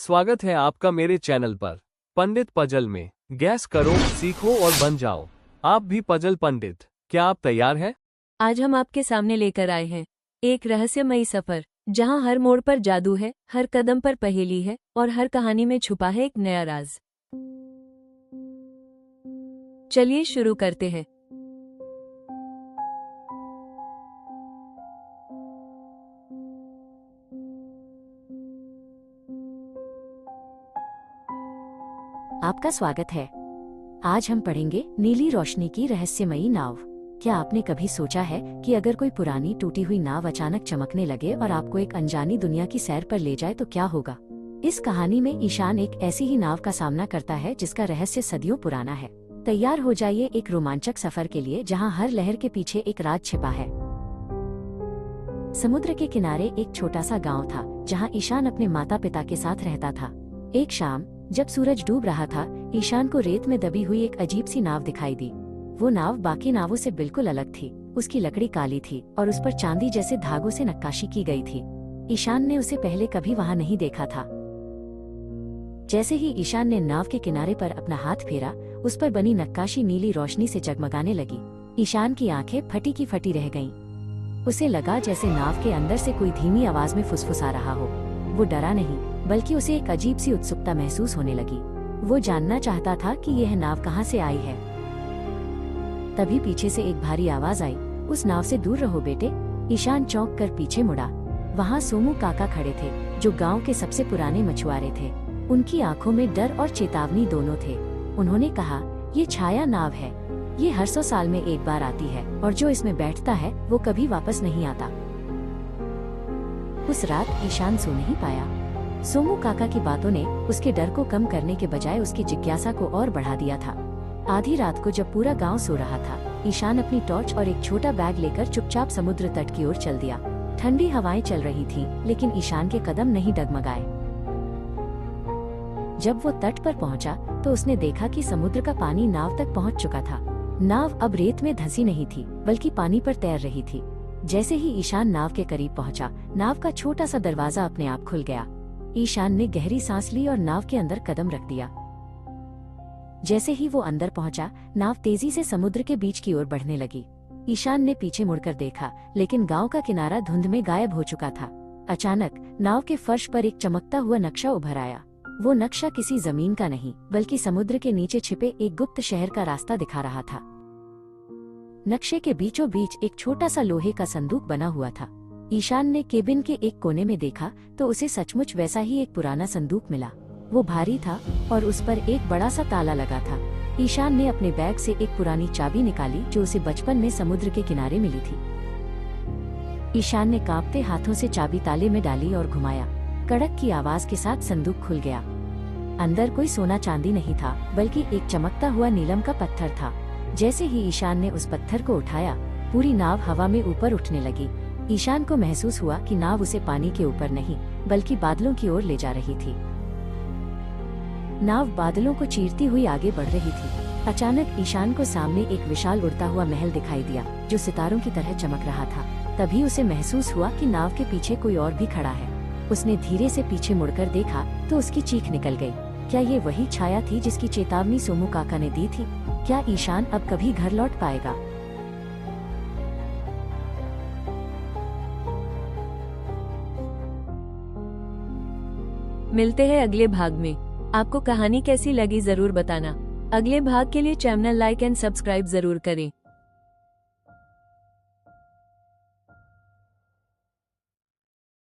स्वागत है आपका मेरे चैनल पर। पंडित पजल में गैस करो, सीखो और बन जाओ आप भी पजल पंडित। क्या आप तैयार हैं? आज हम आपके सामने लेकर आए हैं एक रहस्यमयी सफर, जहां हर मोड़ पर जादू है, हर कदम पर पहेली है और हर कहानी में छुपा है एक नया राज। चलिए शुरू करते हैं। आपका स्वागत है। आज हम पढ़ेंगे नीली रोशनी की रहस्यमयी नाव। क्या आपने कभी सोचा है कि अगर कोई पुरानी टूटी हुई नाव अचानक चमकने लगे और आपको एक अनजानी दुनिया की सैर पर ले जाए तो क्या होगा? इस कहानी में ईशान एक ऐसी ही नाव का सामना करता है जिसका रहस्य सदियों पुराना है। तैयार हो जाइए एक रोमांचक सफर के लिए जहां हर लहर के पीछे एक राज छिपा है। समुद्र के किनारे एक छोटा सा गांव था जहां ईशान अपने माता पिता के साथ रहता था। एक शाम जब सूरज डूब रहा था, ईशान को रेत में दबी हुई एक अजीब सी नाव दिखाई दी। वो नाव बाकी नावों से बिल्कुल अलग थी। उसकी लकड़ी काली थी और उस पर चांदी जैसे धागों से नक्काशी की गई थी। ईशान ने उसे पहले कभी वहां नहीं देखा था। जैसे ही ईशान ने नाव के किनारे पर अपना हाथ फेरा, उस पर बनी नक्काशी नीली रोशनी से जगमगाने लगी। ईशान की आंखें फटी की फटी रह गईं। उसे लगा जैसे नाव के अंदर से कोई धीमी आवाज में फुसफुसा रहा हो। वो डरा नहीं, बल्कि उसे एक अजीब सी उत्सुकता महसूस होने लगी। वो जानना चाहता था कि यह नाव कहाँ से आई है। तभी पीछे से एक भारी आवाज आई, उस नाव से दूर रहो बेटे। ईशान चौंक कर पीछे मुड़ा। वहाँ सोमू काका खड़े थे, जो गांव के सबसे पुराने मछुआरे थे। उनकी आंखों में डर और चेतावनी दोनों थे। उन्होंने कहा, ये छाया नाव है। ये हर 100 साल में एक बार आती है और जो इसमें बैठता है वो कभी वापस नहीं आता। उस रात ईशान सो नहीं पाया। सोमू काका की बातों ने उसके डर को कम करने के बजाय उसकी जिज्ञासा को और बढ़ा दिया था। आधी रात को जब पूरा गांव सो रहा था, ईशान अपनी टॉर्च और एक छोटा बैग लेकर चुपचाप समुद्र तट की ओर चल दिया। ठंडी हवाएं चल रही थीं, लेकिन ईशान के कदम नहीं डगमगाए। जब वो तट पर पहुंचा, तो उसने देखा कि समुद्र का पानी नाव तक पहुंच चुका था। नाव अब रेत में धंसी नहीं थी, बल्कि पानी पर तैर रही थी। जैसे ही ईशान नाव के करीब पहुंचा, नाव का छोटा सा दरवाजा अपने आप खुल गया। ईशान ने गहरी सांस ली और नाव के अंदर कदम रख दिया। जैसे ही वो अंदर पहुंचा, नाव तेजी से समुद्र के बीच की ओर बढ़ने लगी। ईशान ने पीछे मुड़कर देखा, लेकिन गांव का किनारा धुंध में गायब हो चुका था। अचानक नाव के फर्श पर एक चमकता हुआ नक्शा उभर आया। वो नक्शा किसी जमीन का नहीं, बल्कि समुद्र के नीचे छिपे एक गुप्त शहर का रास्ता दिखा रहा था। नक्शे के बीचों बीच एक छोटा सा लोहे का संदूक बना हुआ था। ईशान ने केबिन के एक कोने में देखा तो उसे सचमुच वैसा ही एक पुराना संदूक मिला। वो भारी था और उस पर एक बड़ा सा ताला लगा था। ईशान ने अपने बैग से एक पुरानी चाबी निकाली जो उसे बचपन में समुद्र के किनारे मिली थी। ईशान ने कांपते हाथों से चाबी ताले में डाली और घुमाया। कड़क की आवाज के साथ संदूक खुल गया। अंदर कोई सोना चांदी नहीं था, बल्कि एक चमकता हुआ नीलम का पत्थर था। जैसे ही ईशान ने उस पत्थर को उठाया, पूरी नाव हवा में ऊपर उठने लगी। ईशान को महसूस हुआ कि नाव उसे पानी के ऊपर नहीं, बल्कि बादलों की ओर ले जा रही थी। नाव बादलों को चीरती हुई आगे बढ़ रही थी। अचानक ईशान को सामने एक विशाल उड़ता हुआ महल दिखाई दिया, जो सितारों की तरह चमक रहा था। तभी उसे महसूस हुआ कि नाव के पीछे कोई और भी खड़ा है। उसने धीरे से पीछे मुड़कर देखा तो उसकी चीख निकल गई। क्या ये वही छाया थी जिसकी चेतावनी सोमू काका ने दी थी? क्या ईशान अब कभी घर लौट पाएगा? मिलते हैं अगले भाग में। आपको कहानी कैसी लगी जरूर बताना। अगले भाग के लिए चैनल लाइक एंड सब्सक्राइब जरूर करें।